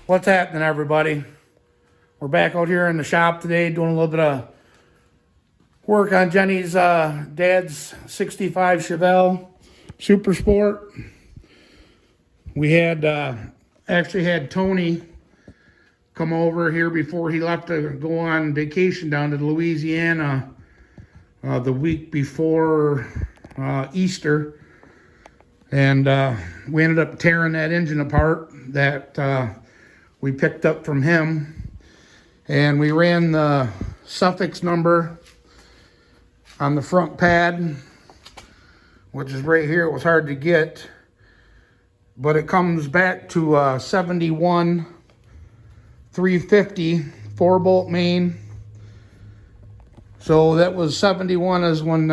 What's happening, everybody? We're back out here in the shop today doing a little bit of work on Jenny's dad's 65 Chevelle Super Sport. We had actually had Tony come over here before he left to go on vacation down to Louisiana the week before Easter. And we ended up tearing that engine apart that we picked up from him. And we ran the suffix number on the front pad, which is right here. It was hard to get, but it comes back to 71 350 4-bolt main. So that was 71 is when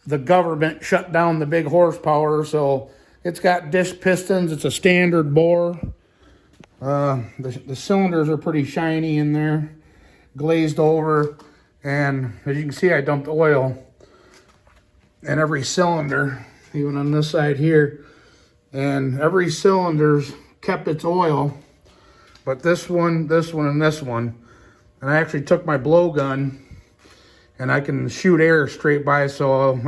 the government shut down the big horsepower. So it's got disc pistons. It's a standard bore. The cylinders are pretty shiny in there, glazed over. And as you can see, I dumped oil in every cylinder, even on this side here. And every cylinder's kept its oil, but this one, and this one. And I actually took my blowgun and I can shoot air straight by. So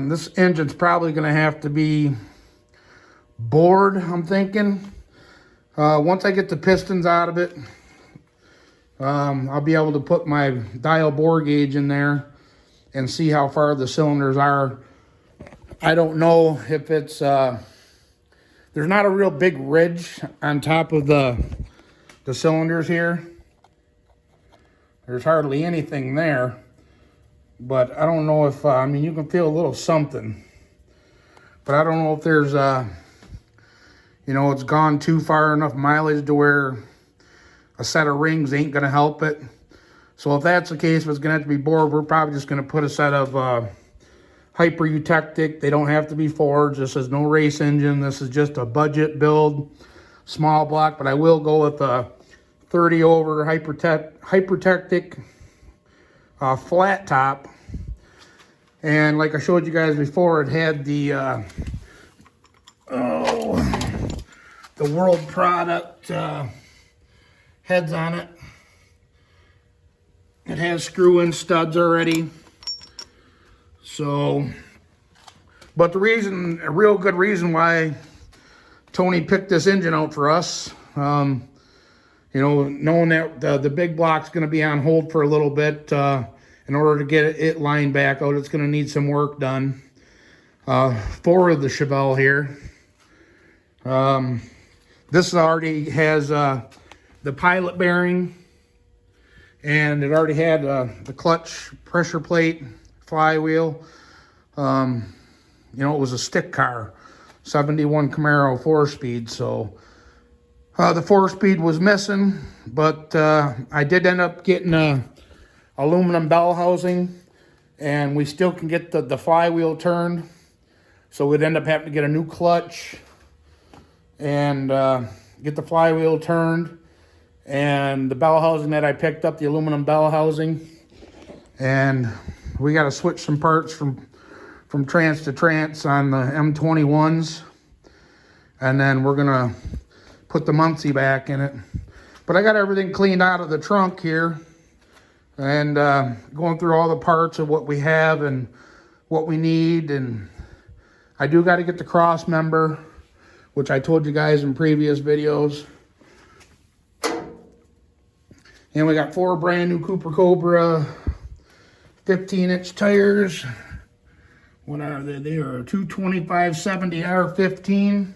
this engine's probably going to have to be bored, I'm thinking. Once I get the pistons out of it, I'll be able to put my dial bore gauge in there and see how far the cylinders are. I don't know if it's, there's not a real big ridge on top of the cylinders here. There's hardly anything there, but I don't know if, I mean, you can feel a little something, but I don't know if there's, you know, it's gone too far enough mileage to where a set of rings ain't going to help it. So if that's the case, if it's going to have to be bored, we're probably just going to put a set of Hyper Eutectic. They don't have to be forged. This is no race engine. This is just a budget build, small block, but I will go with a 30 over Hypertectic flat top. And like I showed you guys before, it had the World Product heads on it. It has screw-in studs already. So, but a real good reason why Tony picked this engine out for us, you know, knowing that the big block's going to be on hold for a little bit, in order to get it lined back out, it's going to need some work done for the Chevelle here. This already has the pilot bearing, and it already had the clutch pressure plate, flywheel. You know, it was a stick car, 71 Camaro 4-speed, so the 4-speed was missing, but I did end up getting a aluminum bell housing, and we still can get the flywheel turned. So we'd end up having to get a new clutch and get the flywheel turned, and the bell housing that I picked up, the aluminum bell housing, and we got to switch some parts from trans to trans on the M21s, and then we're gonna put the Muncie back in it. But I got everything cleaned out of the trunk here, and going through all the parts of what we have and what we need. And I do got to get the cross member, which I told you guys in previous videos. And we got 4 brand new Cooper Cobra 15-inch tires. What are they? They are 225/70 R15.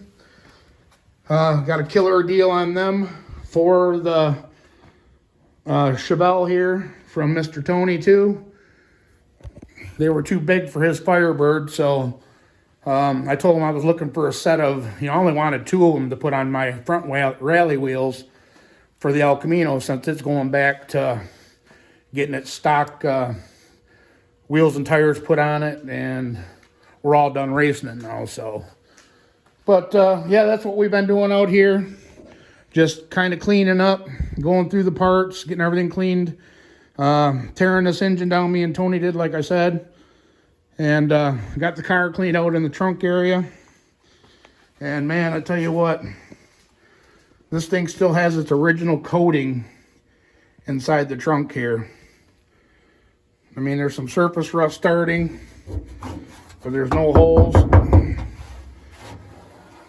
Got a killer deal on them for the Chevelle here from Mr. Tony too. They were too big for his Firebird, so I told him I was looking for a set of, you know, I only wanted 2 of them to put on my front rally wheels for the El Camino, since it's going back to getting its stock wheels and tires put on it, and we're all done racing it now. So, but yeah, that's what we've been doing out here. Just kind of cleaning up, going through the parts, getting everything cleaned, tearing this engine down, me and Tony did, like I said, and got the car cleaned out in the trunk area. And man, I tell you what, This thing still has its original coating inside the trunk here. I mean, there's some surface rust starting, but there's no holes.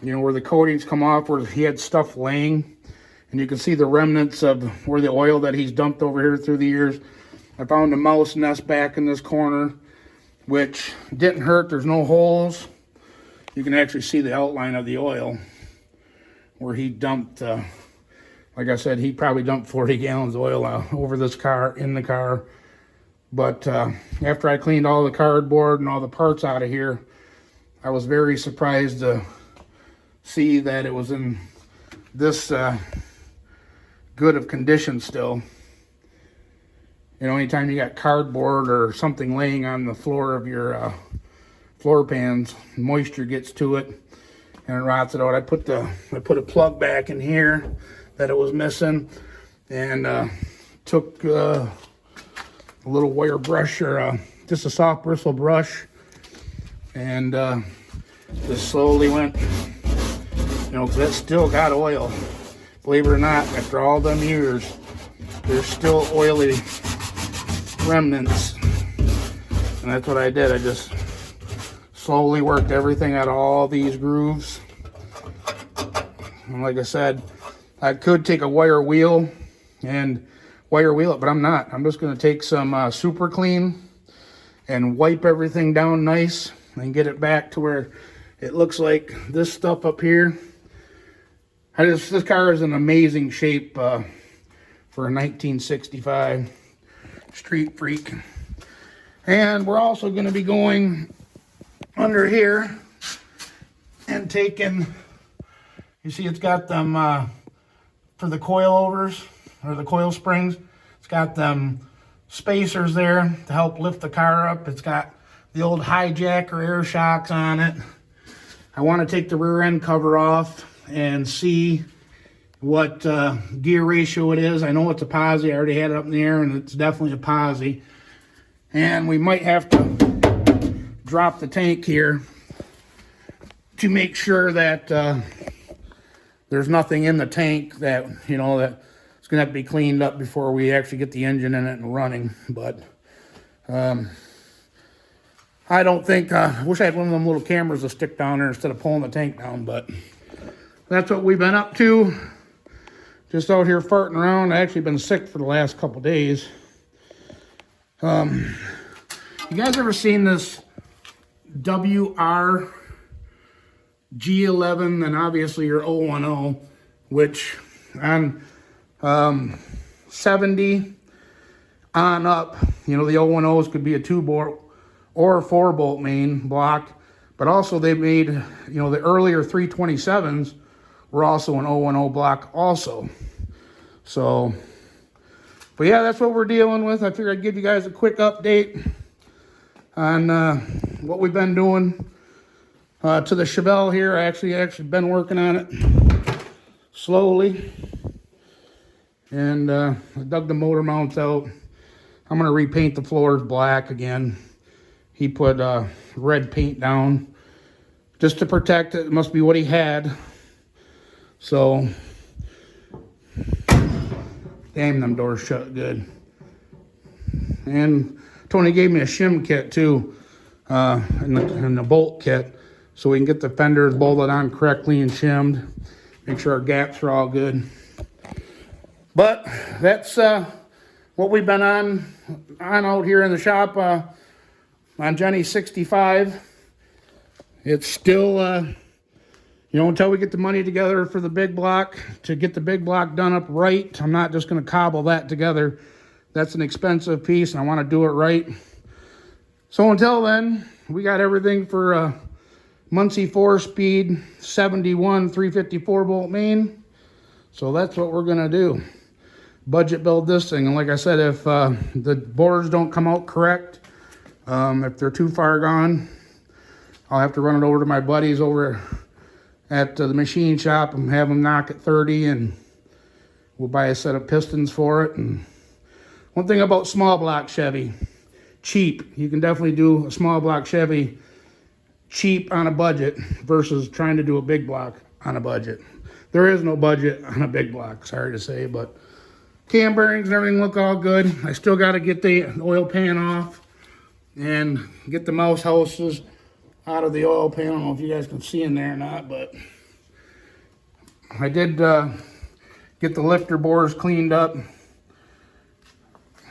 You know, where the coatings come off, where he had stuff laying. And you can see the remnants of where the oil that he's dumped over here through the years. I found a mouse nest back in this corner, which didn't hurt. There's no holes. You can actually see the outline of the oil where he dumped, like I said, he probably dumped 40 gallons of oil over this car, in the car. But after I cleaned all the cardboard and all the parts out of here, I was very surprised to see that it was in this good of condition still. You know, anytime you got cardboard or something laying on the floor of your floor pans, moisture gets to it and it rots it out. I put a plug back in here that it was missing, and took a little wire brush, or just a soft bristle brush, and just slowly went, you know, because that still got oil. Believe it or not, after all them years, there's still oily remnants. And that's what I did. I just slowly worked everything out of all these grooves. And like I said, I could take a wire wheel and wire wheel it, but I'm not. I'm just going to take some super clean and wipe everything down nice and get it back to where it looks like this stuff up here. This car is in amazing shape for a 1965 Street Freak. And we're also going to be going under here and taking, you see it's got them for the coilovers, or the coil springs. It's got them spacers there to help lift the car up. It's got the old hijacker air shocks on it. I want to take the rear end cover off and see what gear ratio it is. I know it's a posi. I already had it up in the air, and it's definitely a posi. And we might have to drop the tank here to make sure that there's nothing in the tank that, you know, that it's going to have to be cleaned up before we actually get the engine in it and running. But I don't think, I wish I had one of them little cameras to stick down there instead of pulling the tank down, but that's what we've been up to. Just out here farting around. I actually been sick for the last couple days. You guys ever seen this WR G11 and obviously your 010, which on 70 on up, you know, the 010s could be a 2-bolt or a 4-bolt main block, but also they made, you know, the earlier 327s were also an 010 block also. So, but yeah, that's what we're dealing with. I figured I'd give you guys a quick update on what we've been doing to the chevelle here. I actually been working on it slowly, and I dug the motor mounts out. I'm gonna repaint the floors black again. He put red paint down just to protect it. It must be what he had. So, damn, them doors shut good. And Tony gave me a shim kit too, in the bolt kit, so we can get the fenders bolted on correctly and shimmed. Make sure our gaps are all good. But that's what we've been on out here in the shop on Jenny's 65. It's still, you know, until we get the money together for the big block, to get the big block done up right. I'm not just going to cobble that together. That's an expensive piece, and I want to do it right. So until then, we got everything for Muncie 4-speed 71 354 volt main. So that's what we're going to do. Budget build this thing. And like I said, if the bores don't come out correct, if they're too far gone, I'll have to run it over to my buddies over at the machine shop and have them knock at 30, and we'll buy a set of pistons for it. And one thing about small block Chevy, cheap. You can definitely do a small block Chevy cheap on a budget versus trying to do a big block. on a budget. There is no budget on a big block, sorry to say, but cam bearings and everything look all good. I still got to get the oil pan off and get the mouse houses out of the oil pan. I don't know if you guys can see in there or not, but I did get the lifter bores cleaned up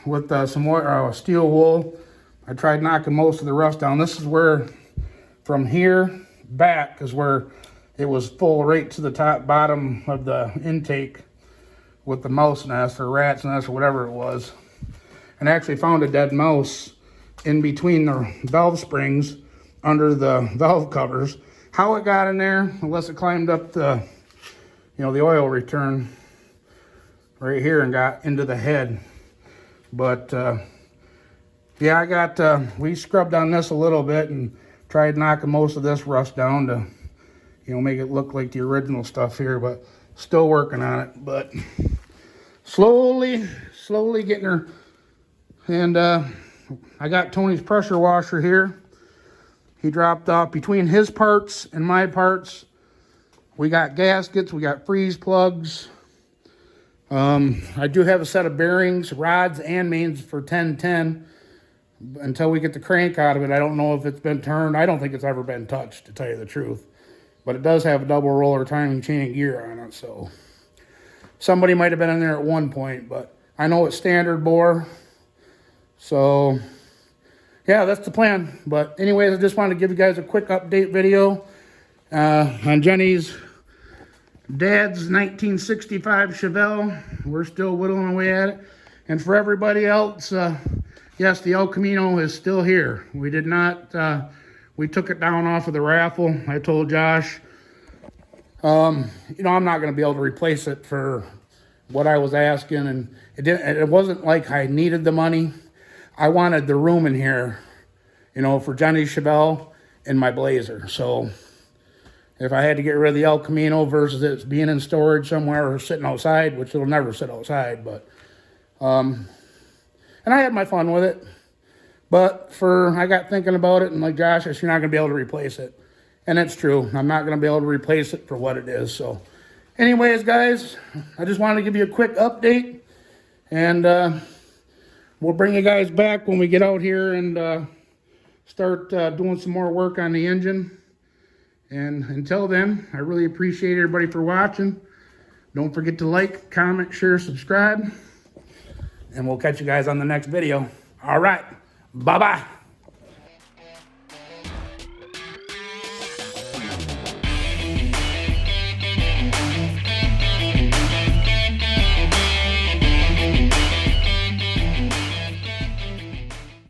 with some steel wool. I tried knocking most of the rust down. This is where, from here back, is where it was full right to the bottom of the intake with the mouse nest or rat's nest or whatever it was. And I actually found a dead mouse in between the valve springs under the valve covers. How it got in there, unless it climbed up the, the oil return right here and got into the head. But yeah, we scrubbed on this a little bit and tried knocking most of this rust down to, make it look like the original stuff here, but still working on it. But slowly getting her. And I got Tony's pressure washer here. He dropped off between his parts and my parts. We got gaskets, we got freeze plugs. I do have a set of bearings, rods, and mains for 1010. Until we get the crank out of it, I don't know if it's been turned. I don't think it's ever been touched, to tell you the truth. But it does have a double roller timing chain gear on it, so somebody might have been in there at one point, but I know it's standard bore. So yeah, that's the plan. But anyways, I just wanted to give you guys a quick update video on Jenny's dad's 1965 Chevelle. We're still whittling away at it. And for everybody else, yes, the El Camino is still here. We did not, we took it down off of the raffle. I told Josh, I'm not going to be able to replace it for what I was asking. And it wasn't like I needed the money. I wanted the room in here, for Jenny's Chevelle and my Blazer. So if I had to get rid of the El Camino versus it being in storage somewhere or sitting outside, which it'll never sit outside, but, and I had my fun with it. But I got thinking about it, and like Josh, I said, you're not going to be able to replace it. And it's true. I'm not going to be able to replace it for what it is. So anyways, guys, I just wanted to give you a quick update. And we'll bring you guys back when we get out here and start doing some more work on the engine. And until then, I really appreciate everybody for watching. Don't forget to like, comment, share, subscribe. And we'll catch you guys on the next video. All right. Bye-bye.